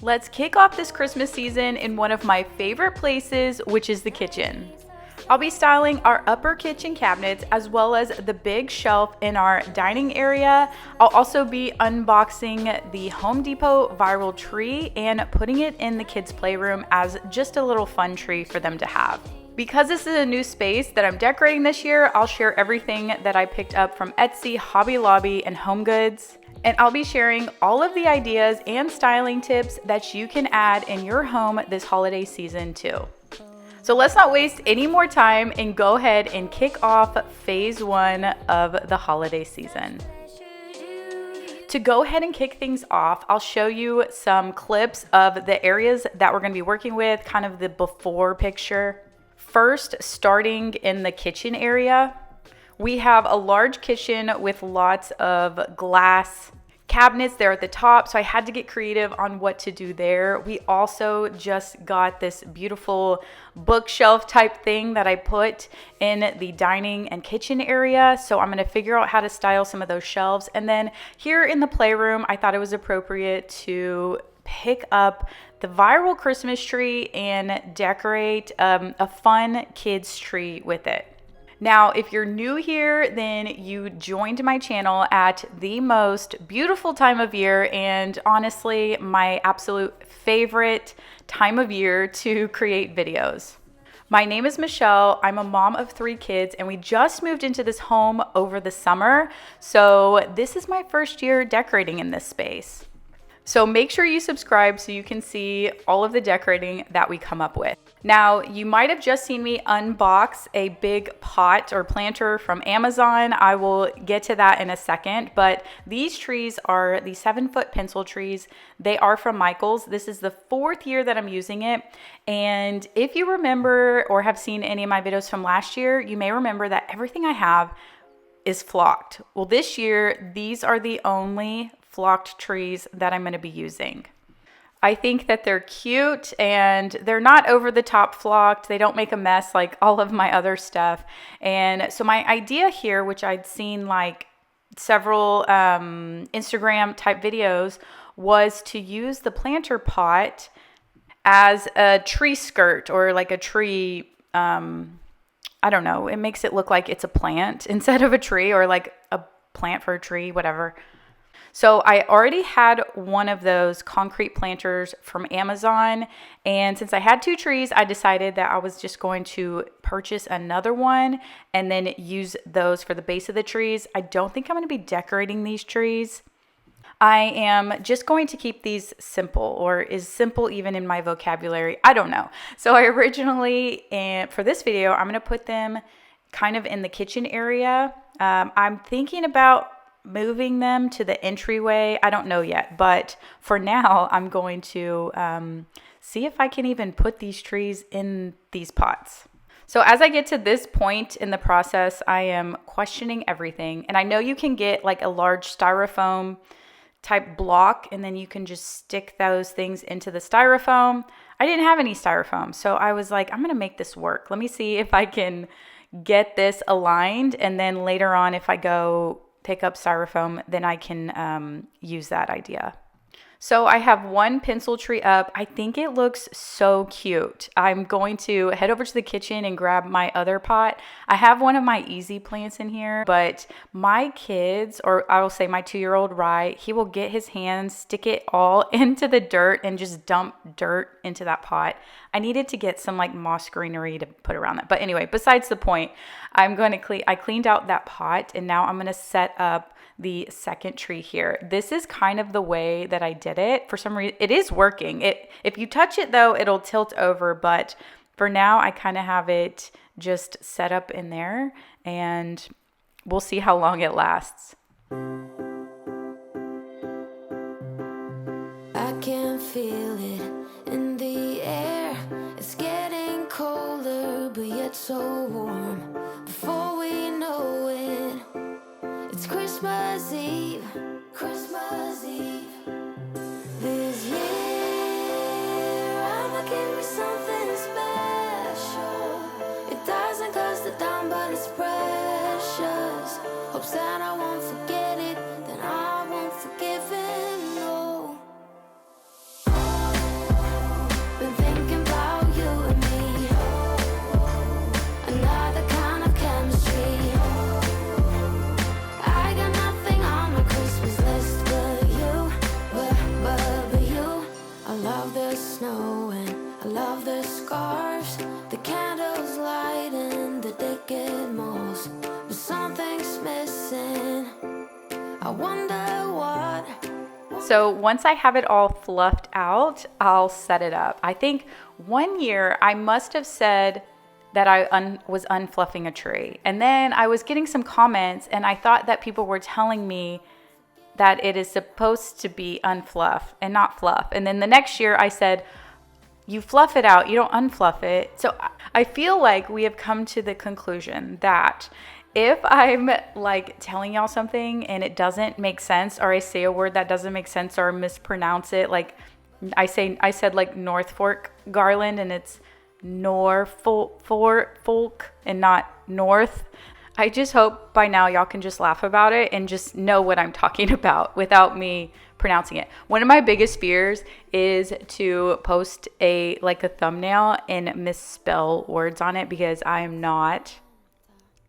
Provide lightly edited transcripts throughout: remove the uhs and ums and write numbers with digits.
Let's kick off this Christmas season in one of my favorite places, which is the kitchen. I'll be styling our upper kitchen cabinets as well as the big shelf in our dining area. I'll also be unboxing the Home Depot viral tree and putting it in the kids' playroom as just a little fun tree for them to have. Because this is a new space that I'm decorating this year, I'll share everything that I picked up from Etsy, Hobby Lobby, and HomeGoods. And I'll be sharing all of the ideas and styling tips that you can add in your home this holiday season too. So let's not waste any more time and go ahead and kick off phase one of the holiday season. To go ahead and kick things off, I'll show you some clips of the areas that we're going to be working with, kind of the before picture. First, starting in the kitchen area, we have a large kitchen with lots of glass cabinets there at the top, so I had to get creative on what to do there. We also just got this beautiful bookshelf type thing that I put in the dining and kitchen area, so I'm going to figure out how to style some of those shelves. And then here in the playroom, I thought it was appropriate to pick up the viral Christmas tree and decorate a fun kids tree with it. Now, if you're new here, then you joined my channel at the most beautiful time of year and honestly, my absolute favorite time of year to create videos. My name is Michelle. I'm a mom of 3 kids and we just moved into this home over the summer. So this is my first year decorating in this space. So make sure you subscribe so you can see all of the decorating that we come up with. Now, you might have just seen me unbox a big pot or planter from Amazon. I will get to that in a second, but these trees are the 7-foot pencil trees. They are from Michaels. This is the 4th year that I'm using it. And if you remember or have seen any of my videos from last year, you may remember that everything I have is flocked. Well, this year, these are the only flocked trees that I'm going to be using. I think that they're cute and they're not over the top flocked. They don't make a mess like all of my other stuff. And so my idea here, which I'd seen like several Instagram type videos, was to use the planter pot as a tree skirt or like a tree, I don't know, it makes it look like it's a plant instead of a tree, or like a plant for a tree, whatever. So I already had one of those concrete planters from Amazon, and since I had 2 trees, I decided that I was just going to purchase another one and then use those for the base of the trees. I don't think I'm going to be decorating these trees. I am just going to keep these simple, or is simple even in my vocabulary? I don't know. So I originally, for this video, I'm going to put them kind of in the kitchen area. I'm thinking about moving them to the entryway. I don't know yet, but for now I'm going to see if I can even put these trees in these pots. So as I get to this point in the process, I am questioning everything. And I know you can get like a large styrofoam type block and then you can just stick those things into the styrofoam. I didn't have any styrofoam, so I was like, I'm going to make this work. Let me see if I can get this aligned, and then later on if I go pick up styrofoam, then I can use that idea. So I have one pencil tree up. I think it looks so cute. I'm going to head over to the kitchen and grab my other pot. I have one of my easy plants in here, but my kids, or I will say my 2-year-old Rye, he will get his hands, stick it all into the dirt and just dump dirt into that pot. I needed to get some like moss greenery to put around that. But anyway, besides the point, I cleaned out that pot and now I'm going to set up the second tree here. This is kind of the way that I did it. For some reason, it is working. If you touch it though, it'll tilt over, but for now I kind of have it just set up in there and we'll see how long it lasts. I can feel it in the air. It's getting colder, but yet so warm. Before we know it, it's Christmas Eve, Christmas Eve. This year, I'ma give me something special. It doesn't cost a dime, but it's precious. Hope Santa won't forget it, then I won't forgive him, no. love the scarves, the candles lighting the decade malls, but something's missing. I wonder what. So once I have it all fluffed out, I'll set it up. I think one year I must have said that I was unfluffing a tree. And then I was getting some comments and I thought that people were telling me that it is supposed to be unfluff and not fluff. And then the next year I said, you fluff it out, you don't unfluff it. So I feel like we have come to the conclusion that if I'm like telling y'all something and it doesn't make sense, or I say a word that doesn't make sense or mispronounce it, like I said like North Fork garland and it's Norfolk and not North. I just hope by now y'all can just laugh about it and just know what I'm talking about without me pronouncing it. One of my biggest fears is to post a thumbnail and misspell words on it because I am not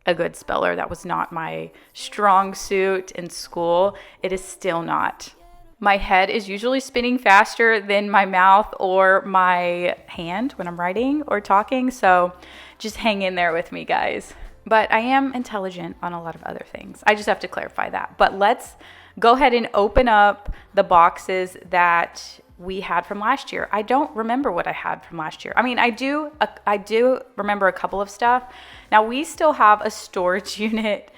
a good speller. That was not my strong suit in school. It is still not. My head is usually spinning faster than my mouth or my hand when I'm writing or talking. So just hang in there with me, guys. But I am intelligent on a lot of other things. I just have to clarify that. But let's go ahead and open up the boxes that we had from last year. I don't remember what I had from last year. I mean, I do remember a couple of stuff. Now we still have a storage unit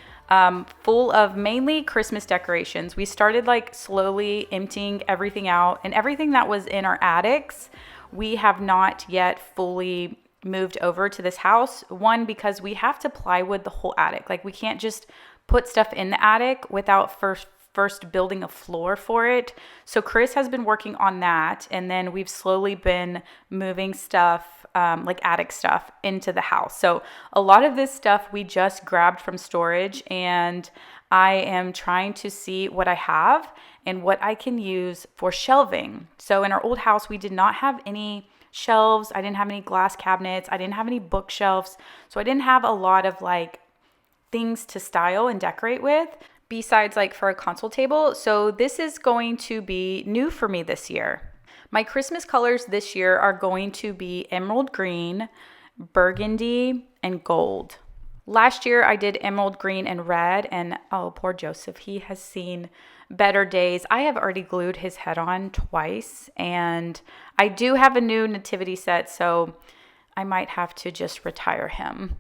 full of mainly Christmas decorations. We started like slowly emptying everything out, and everything that was in our attics, we have not yet fully moved over to this house. One, because we have to plywood the whole attic. Like we can't just put stuff in the attic without first building a floor for it. So Chris has been working on that, and then we've slowly been moving stuff, like attic stuff, into the house. So a lot of this stuff we just grabbed from storage, and I am trying to see what I have and what I can use for shelving. So in our old house, we did not have any shelves. I didn't have any glass cabinets. I didn't have any bookshelves. So I didn't have a lot of like things to style and decorate with, besides like for a console table. So this is going to be new for me this year. My Christmas colors this year are going to be emerald green, burgundy, and gold. Last year I did emerald green and red, and oh, poor Joseph, he has seen better days. I have already glued his head on twice, and I do have a new nativity set, so I might have to just retire him.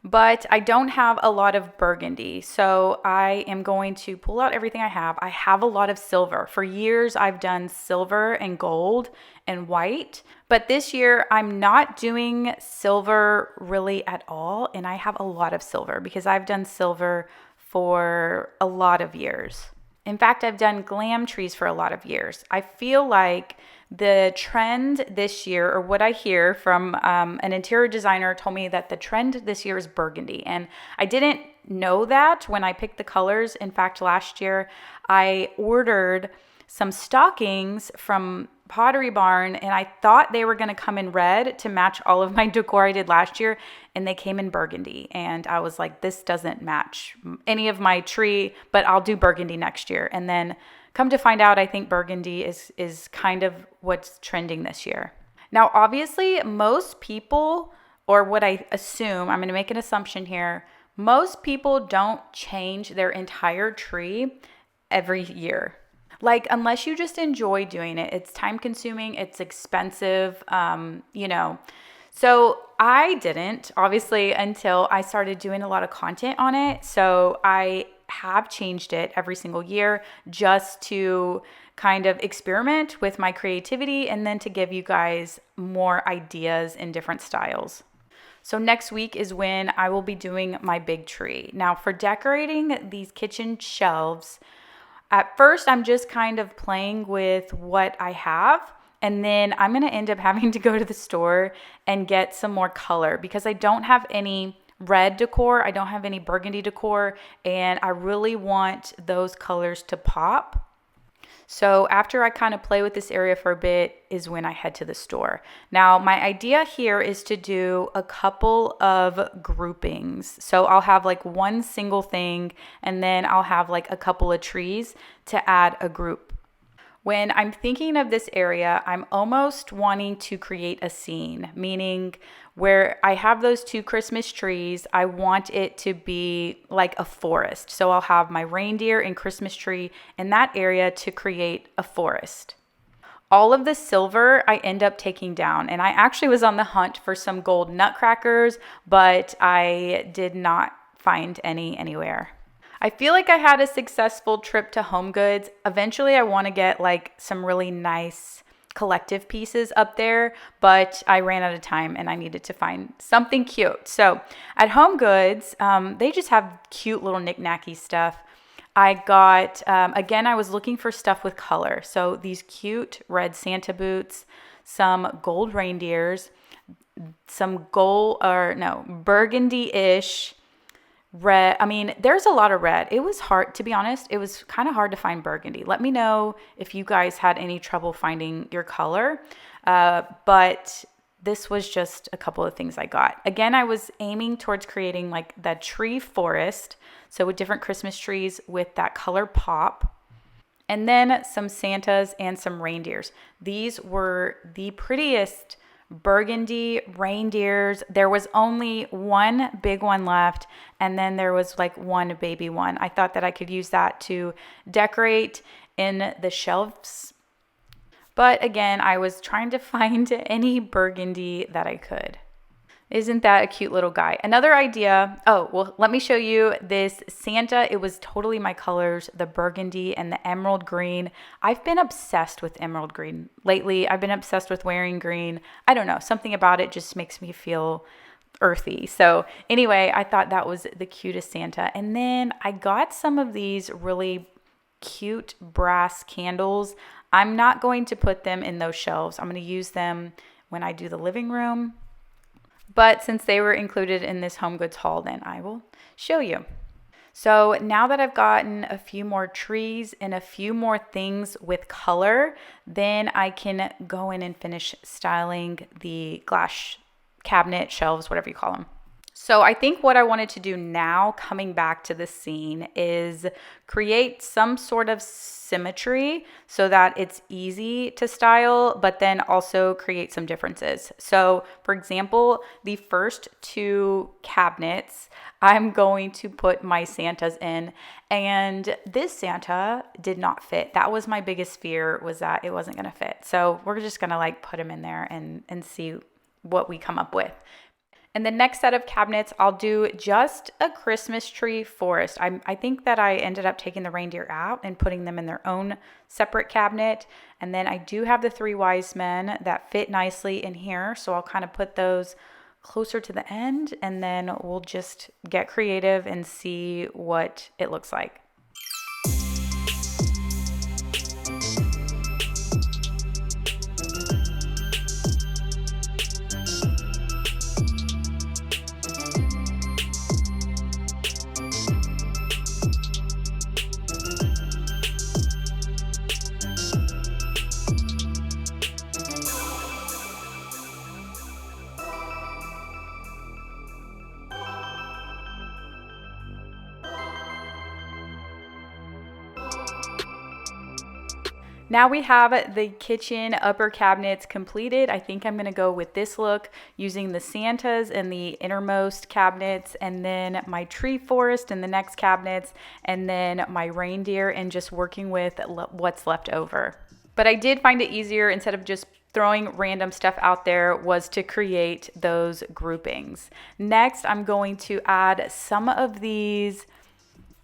But I don't have a lot of burgundy, so I am going to pull out everything I have. I have a lot of silver. For years, I've done silver and gold and white, but this year I'm not doing silver really at all, and I have a lot of silver because I've done silver for a lot of years. In fact, I've done glam trees for a lot of years. I feel like the trend this year, or what I hear from an interior designer, told me that the trend this year is burgundy. And I didn't know that when I picked the colors. In fact, last year I ordered some stockings from Pottery Barn, and I thought they were going to come in red to match all of my decor I did last year, and they came in burgundy. And I was like, this doesn't match any of my tree, but I'll do burgundy next year. And then come to find out, I think burgundy is kind of what's trending this year. Now, obviously, most people, or what I assume, I'm going to make an assumption here, most people don't change their entire tree every year. Like, unless you just enjoy doing it, it's time consuming, it's expensive, So I didn't, obviously, until I started doing a lot of content on it. So I have changed it every single year just to kind of experiment with my creativity and then to give you guys more ideas in different styles. So next week is when I will be doing my big tree. Now, for decorating these kitchen shelves, at first I'm just kind of playing with what I have, and then I'm going to end up having to go to the store and get some more color because I don't have any red decor, I don't have any burgundy decor, and I really want those colors to pop. So after I kind of play with this area for a bit is when I head to the store. Now, my idea here is to do a couple of groupings. So I'll have like one single thing, and then I'll have like a couple of trees to add a group. When I'm thinking of this area, I'm almost wanting to create a scene, meaning where I have those two Christmas trees, I want it to be like a forest. So I'll have my reindeer and Christmas tree in that area to create a forest. All of the silver I end up taking down, and I actually was on the hunt for some gold nutcrackers, but I did not find any anywhere. I feel like I had a successful trip to Home Goods. Eventually, I want to get like some really nice collective pieces up there, but I ran out of time and I needed to find something cute. So at Home Goods, they just have cute little knick-knacky stuff. I got, again, I was looking for stuff with color. So these cute red Santa boots, some gold reindeers, some burgundy-ish red. I mean, there's a lot of red. It was hard, to be honest, it was kind of hard to find burgundy. Let me know if you guys had any trouble finding your color. But this was just a couple of things I got. Again, I was aiming towards creating like that tree forest. So with different Christmas trees with that color pop. And then some Santas and some reindeers. These were the prettiest burgundy reindeers. There was only one big one left, and then there was like one baby one. I thought that I could use that to decorate in the shelves. But again, I was trying to find any burgundy that I could. Isn't that a cute little guy? Another idea. Oh, well, let me show you this Santa. It was totally my colors, the burgundy and the emerald green. I've been obsessed with emerald green lately. I've been obsessed with wearing green. I don't know, something about it just makes me feel earthy. So anyway, I thought that was the cutest Santa. And then I got some of these really cute brass candles. I'm not going to put them in those shelves. I'm going to use them when I do the living room. But since they were included in this Home Goods haul, then I will show you. So now that I've gotten a few more trees and a few more things with color, then I can go in and finish styling the glass cabinet, shelves, whatever you call them. So I think what I wanted to do now, coming back to the scene, is create some sort of symmetry so that it's easy to style, but then also create some differences. So for example, the first two cabinets, I'm going to put my Santas in, and this Santa did not fit. That was my biggest fear, was that it wasn't going to fit. So we're just going to like put them in there and see what we come up with. And the next set of cabinets, I'll do just a Christmas tree forest. I think that I ended up taking the reindeer out and putting them in their own separate cabinet. And then I do have the three wise men that fit nicely in here. So I'll kind of put those closer to the end, and then we'll just get creative and see what it looks like. Now we have the kitchen upper cabinets completed. I think I'm gonna go with this look, using the Santas in the innermost cabinets, and then my tree forest in the next cabinets, and then my reindeer, and just working with what's left over. But I did find it easier, instead of just throwing random stuff out there, was to create those groupings. Next, I'm going to add some of these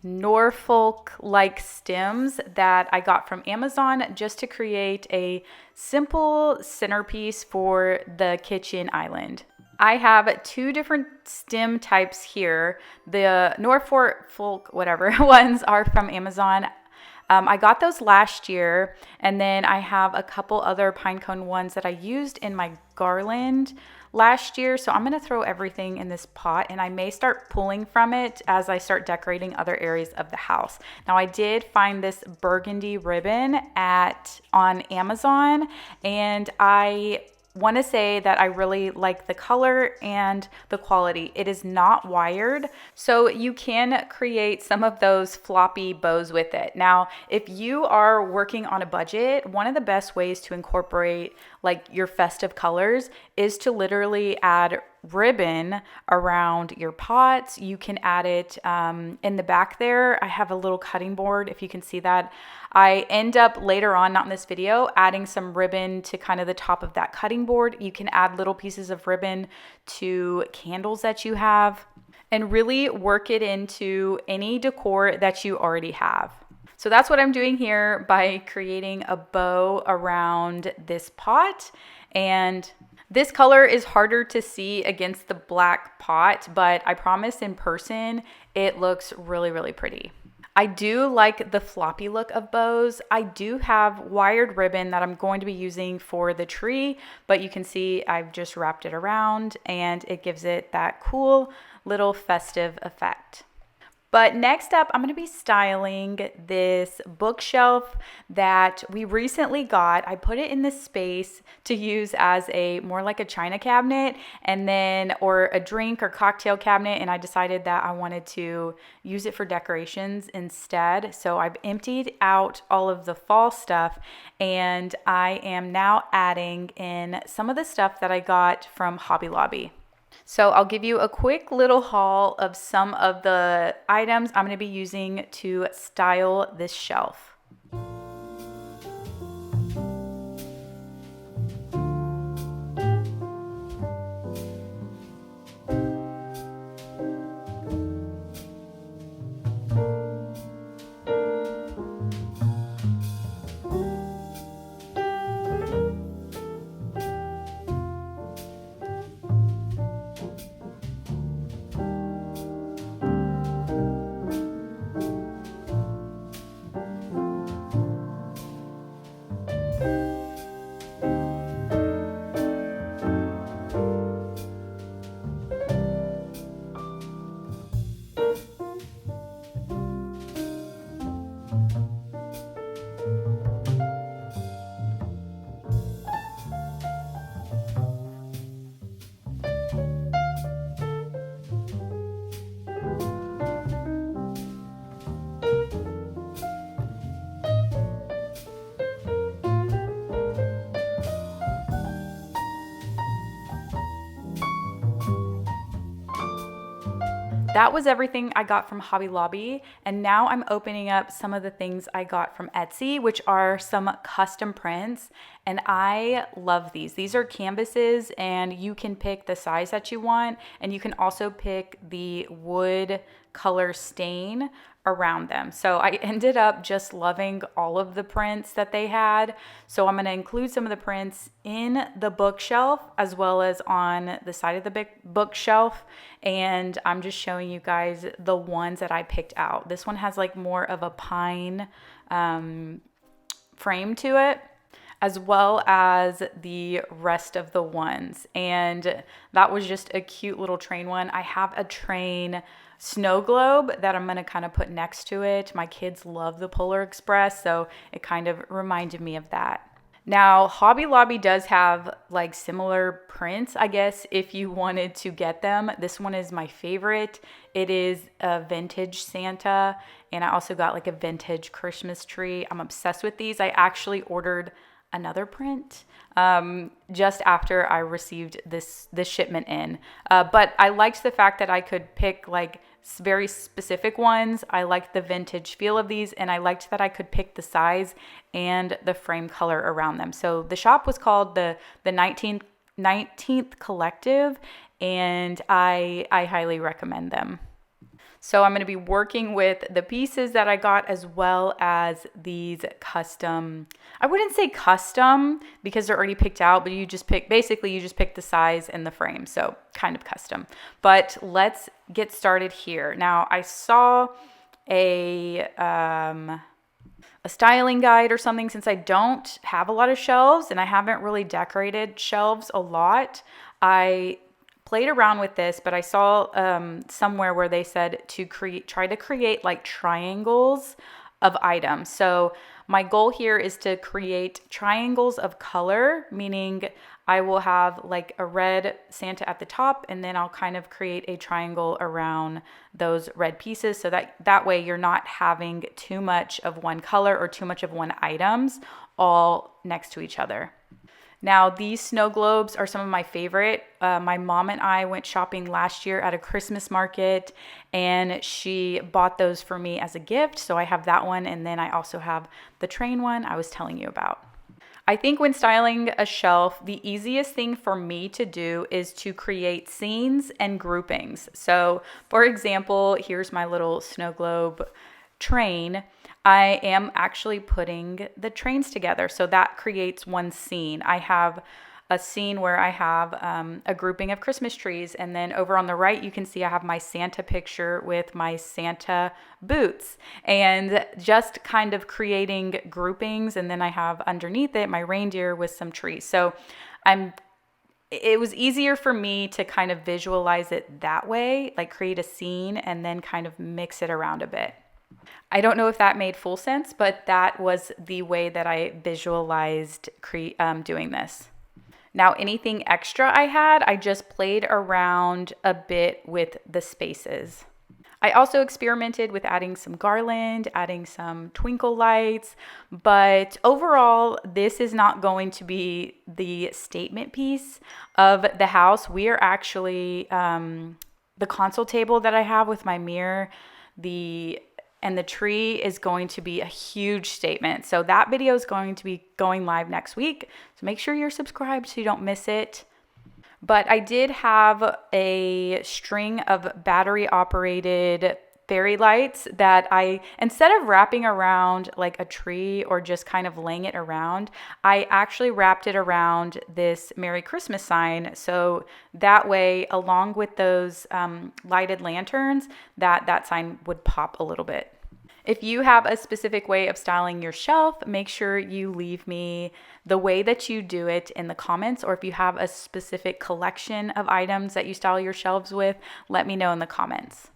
Norfolk-like stems that I got from Amazon, just to create a simple centerpiece for the kitchen island. I have two different stem types here. The Norfolk, whatever ones, are from Amazon. I got those last year, and then I have a couple other pinecone ones that I used in my garland last year. So I'm going to throw everything in this pot, and I may start pulling from it as I start decorating other areas of the house. Now I did find this burgundy ribbon on Amazon, and I want to say that I really like the color and the quality. It is not wired, so you can create some of those floppy bows with it. Now, if you are working on a budget, one of the best ways to incorporate like your festive colors is to literally add ribbon around your pots. You can add it in the back there. I have a little cutting board, if you can see that. I end up later on, not in this video, adding some ribbon to kind of the top of that cutting board. You can add little pieces of ribbon to candles that you have and really work it into any decor that you already have. So that's what I'm doing here by creating a bow around this pot. And this color is harder to see against the black pot, but I promise in person, it looks really, really pretty. I do like the floppy look of bows. I do have wired ribbon that I'm going to be using for the tree, but you can see I've just wrapped it around and it gives it that cool little festive effect. But next up, I'm going to be styling this bookshelf that we recently got. I put it in this space to use as a more like a china cabinet and then or a drink or cocktail cabinet, and I decided that I wanted to use it for decorations instead. So I've emptied out all of the fall stuff and I am now adding in some of the stuff that I got from Hobby Lobby. So I'll give you a quick little haul of some of the items I'm going to be using to style this shelf. That was everything I got from Hobby Lobby, and now I'm opening up some of the things I got from Etsy, which are some custom prints, and I love these. These are canvases, and you can pick the size that you want, and you can also pick the wood color stain around them. So I ended up just loving all of the prints that they had. So I'm going to include some of the prints in the bookshelf as well as on the side of the big bookshelf. And I'm just showing you guys the ones that I picked out. This one has like more of a pine frame to it, as well as the rest of the ones. And that was just a cute little train one. I have a train snow globe that I'm going to kind of put next to it. My kids love the Polar Express, so it kind of reminded me of that. Now, Hobby Lobby does have like similar prints, I guess, if you wanted to get them. This one is my favorite. It is a vintage Santa, and I also got like a vintage Christmas tree. I'm obsessed with these. I actually ordered another print just after I received this shipment in. But I liked the fact that I could pick like very specific ones. I liked the vintage feel of these, and I liked that I could pick the size and the frame color around them. So the shop was called the 19th Collective, and I highly recommend them. So I'm going to be working with the pieces that I got as well as these custom, I wouldn't say custom because they're already picked out, but you just pick the size and the frame. So kind of custom, but let's get started here. Now I saw a styling guide or something, since I don't have a lot of shelves and I haven't really decorated shelves a lot. I played around with this, but I saw somewhere where they said to try to create like triangles of items. So my goal here is to create triangles of color, meaning I will have like a red Santa at the top, and then I'll kind of create a triangle around those red pieces so that way you're not having too much of one color or too much of one items all next to each other. Now, these snow globes are some of my favorite. My mom and I went shopping last year at a Christmas market, and she bought those for me as a gift. So I have that one, and then I also have the train one I was telling you about. I think when styling a shelf, the easiest thing for me to do is to create scenes and groupings. So, for example, here's my little snow globe train. I am actually putting the trains together, so that creates one scene. I have a scene where I have a grouping of Christmas trees, and then over on the right you can see I have my Santa picture with my Santa boots, and just kind of creating groupings. And then I have underneath it my reindeer with some trees. So it was easier for me to kind of visualize it that way, like create a scene and then kind of mix it around a bit. I don't know if that made full sense, but that was the way that I visualized doing this. Now, anything extra I just played around a bit with the spaces. I also experimented with adding some garland, adding some twinkle lights, but overall, this is not going to be the statement piece of the house. We are actually, the console table that I have with my mirror, and the tree is going to be a huge statement. So that video is going to be going live next week. So make sure you're subscribed so you don't miss it. But I did have a string of battery operated fairy lights that instead of wrapping around like a tree or just kind of laying it around, I actually wrapped it around this Merry Christmas sign. So that way, along with those lighted lanterns, that sign would pop a little bit. If you have a specific way of styling your shelf, make sure you leave me the way that you do it in the comments. Or if you have a specific collection of items that you style your shelves with, let me know in the comments.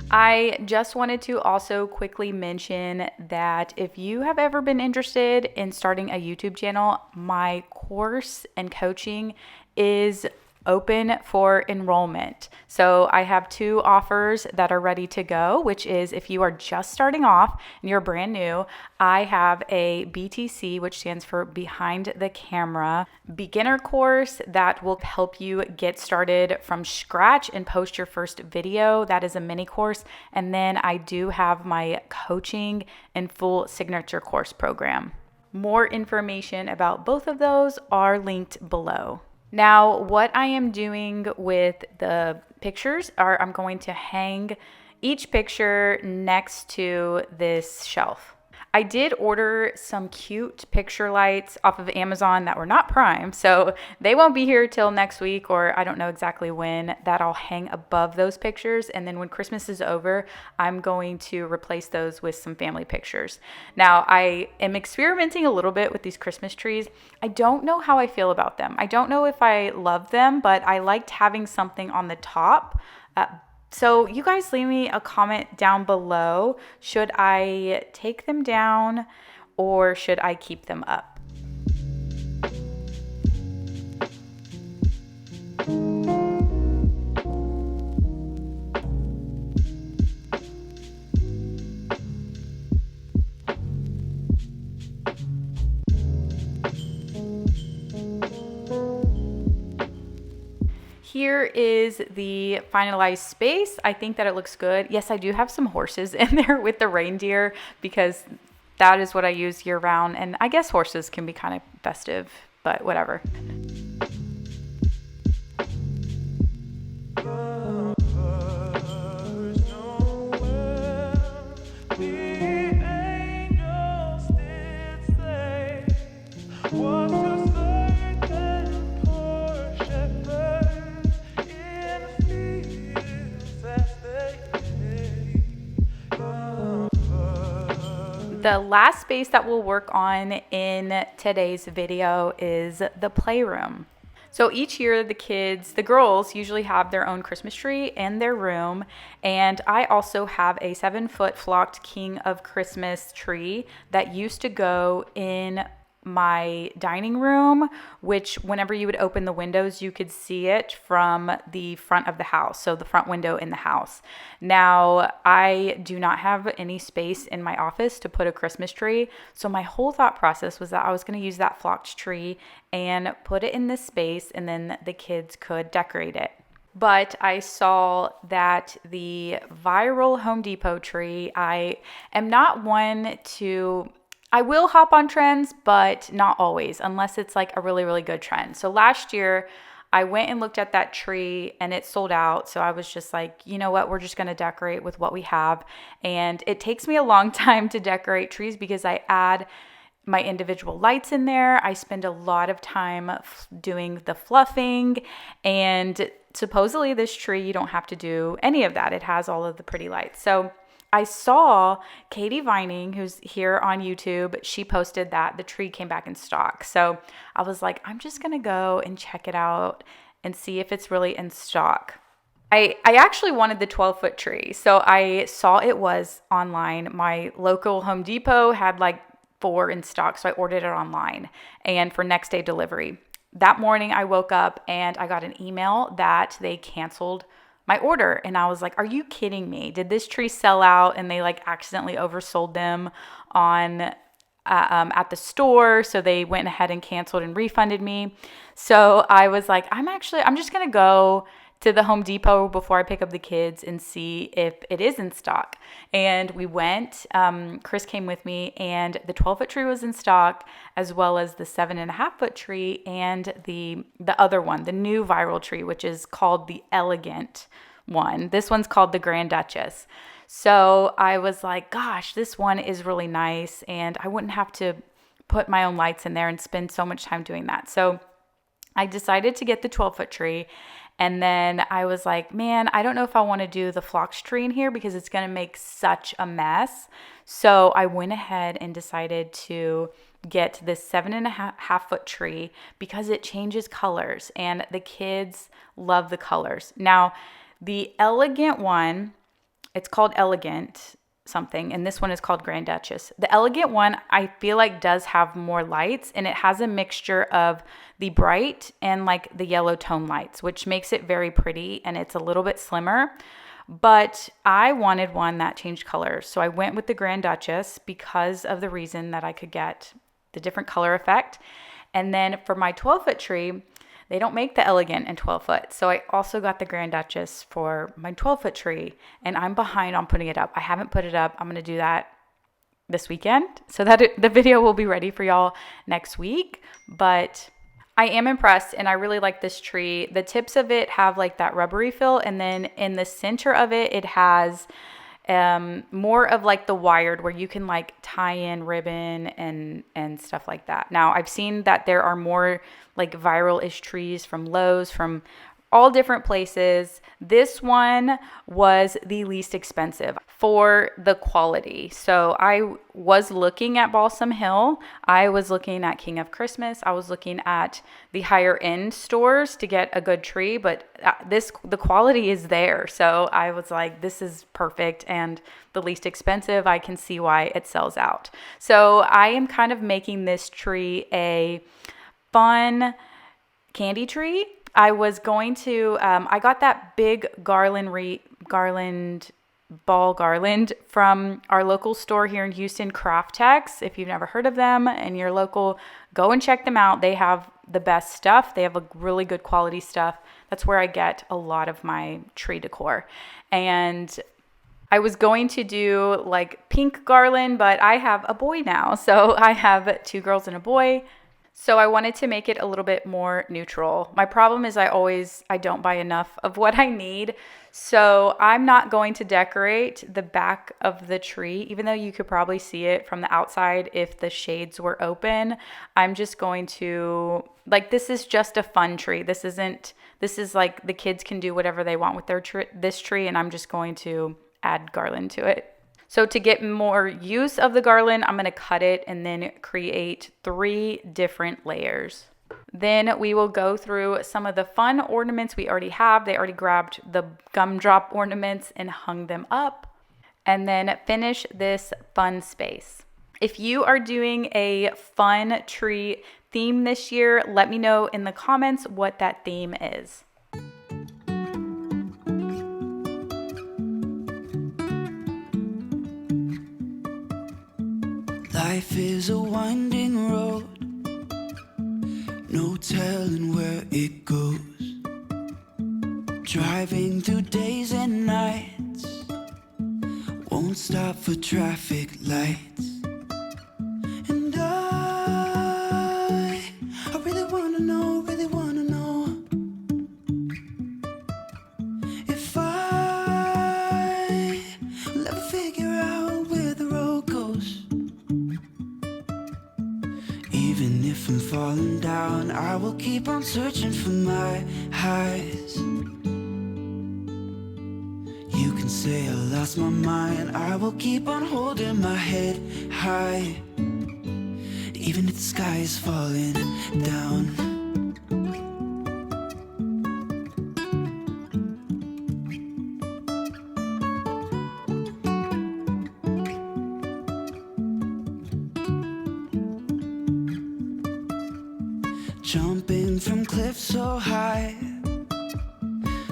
I just wanted to also quickly mention that if you have ever been interested in starting a YouTube channel, my course and coaching is open for enrollment. So I have 2 offers that are ready to go, which is if you are just starting off and you're brand new, I have a BTC, which stands for Behind the Camera beginner course that will help you get started from scratch and post your first video. That is a mini course. And then I do have my coaching and full signature course program. More information about both of those are linked below. Now, what I am doing with the pictures are I'm going to hang each picture next to this shelf. I did order some cute picture lights off of Amazon that were not Prime, so they won't be here till next week, or I don't know exactly when, that I'll hang above those pictures. And then when Christmas is over, I'm going to replace those with some family pictures. Now, I am experimenting a little bit with these Christmas trees. I don't know how I feel about them. I don't know if I love them, but I liked having something on the top. So you guys leave me a comment down below. Should I take them down or should I keep them up? Here is the finalized space. I think that it looks good. Yes, I do have some horses in there with the reindeer because that is what I use year round. And I guess horses can be kind of festive, but whatever. The last space that we'll work on in today's video is the playroom. So each year the girls usually have their own Christmas tree in their room, and I also have a 7-foot flocked King of Christmas tree that used to go in my dining room, which whenever you would open the windows, you could see it from the front of the house. So the front window in the house. Now, I do not have any space in my office to put a Christmas tree. So my whole thought process was that I was going to use that flocked tree and put it in this space, and then the kids could decorate it. But I saw that the viral Home Depot tree, I am not one to... I will hop on trends, but not always, unless it's like a really, really good trend. So last year, I went and looked at that tree and it sold out. So I was just like, you know what, we're just going to decorate with what we have. And it takes me a long time to decorate trees because I add my individual lights in there. I spend a lot of time doing the fluffing, and supposedly this tree, you don't have to do any of that. It has all of the pretty lights. So I saw Katie Vining, who's here on YouTube, she posted that the tree came back in stock. So I was like, I'm just going to go and check it out and see if it's really in stock. I actually wanted the 12-foot tree. So I saw it was online. My local Home Depot had like 4 in stock. So I ordered it online and for next day delivery. That morning I woke up and I got an email that they canceled my order. And I was like, are you kidding me? Did this tree sell out and they like accidentally oversold them on at the store? So they went ahead and canceled and refunded me. So I was like, I'm just going to go to the Home Depot before I pick up the kids and see if it is in stock. And we went, Chris came with me, and the 12-foot tree was in stock, as well as the 7.5-foot tree and the other one, the new viral tree, which is called the Elegant one. This one's called the Grand Duchess. So I was like, gosh, this one is really nice, and I wouldn't have to put my own lights in there and spend so much time doing that. So I decided to get the 12-foot tree. And then I was like, man, I don't know if I want to do the flocked tree in here because it's going to make such a mess. So I went ahead and decided to get this 7.5-foot tree because it changes colors and the kids love the colors. Now, the Elegant one, it's called Elegant something, and this one is called Grand Duchess. The Elegant one, I feel like does have more lights, and it has a mixture of the bright and like the yellow tone lights, which makes it very pretty, and it's a little bit slimmer. But I wanted one that changed colors, so I went with the Grand Duchess because of the reason that I could get the different color effect. And then for my 12-foot tree, they don't make the Elegant and 12-foot. So I also got the Grand Duchess for my 12-foot tree, and I'm behind on putting it up. I haven't put it up. I'm going to do that this weekend so that the video will be ready for y'all next week. But I am impressed, and I really like this tree. The tips of it have like that rubbery feel, and then in the center of it, it has more of like the wired where you can like tie in ribbon and stuff like that. Now I've seen that there are more like viral-ish trees from Lowe's, from all different places. This one was the least expensive for the quality. So I was looking at Balsam Hill. I was looking at King of Christmas. I was looking at the higher end stores to get a good tree, but the quality is there. So I was like, this is perfect and the least expensive. I can see why it sells out. So I am kind of making this tree a fun candy tree. I was going to, I got that big ball garland from our local store here in Houston, Craftex. If you've never heard of them and you're local, go and check them out. They have the best stuff. They have a really good quality stuff. That's where I get a lot of my tree decor. And I was going to do like pink garland, but I have a boy now. So I have 2 girls and a boy. So I wanted to make it a little bit more neutral. My problem is I don't buy enough of what I need. So I'm not going to decorate the back of the tree, even though you could probably see it from the outside if the shades were open. I'm just going to, like, this is just a fun tree. This is like the kids can do whatever they want with this tree, and I'm just going to add garland to it. So to get more use of the garland, I'm going to cut it and then create 3 different layers. Then we will go through some of the fun ornaments we already have. They already grabbed the gumdrop ornaments and hung them up. And then finish this fun space. If you are doing a fun tree theme this year, let me know in the comments what that theme is. Life is a winding road, no telling where it goes. Driving through days and nights, won't stop for traffic lights. And I really wanna know if I will ever figure out where the road goes. Even if I'm falling down, I will keep on searching for my highs. You can say I lost my mind, I will keep on holding my head high. Even if the sky is falling down. Jumping from cliffs so high,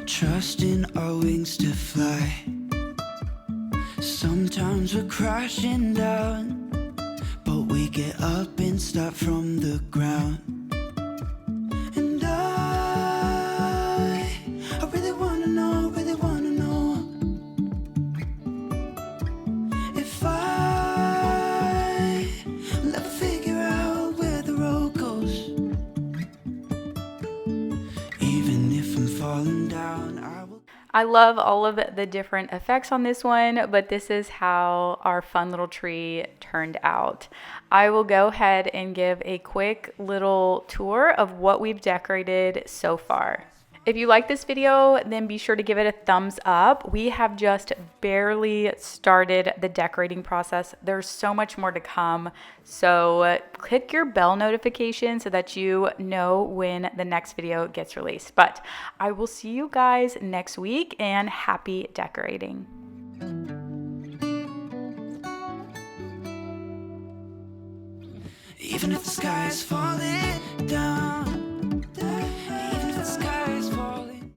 trusting our wings to fly. Sometimes we're crashing down, but we get up and start from the ground. And I really wanna know if I will ever figure out where the road goes. Even if I'm falling down, I love all of the different effects on this one, but this is how our fun little tree turned out. I will go ahead and give a quick little tour of what we've decorated so far. If you like this video, then be sure to give it a thumbs up. We have just barely started the decorating process. There's so much more to come. So click your bell notification so that you know when the next video gets released. But I will see you guys next week, and happy decorating. even if the sky is falling down.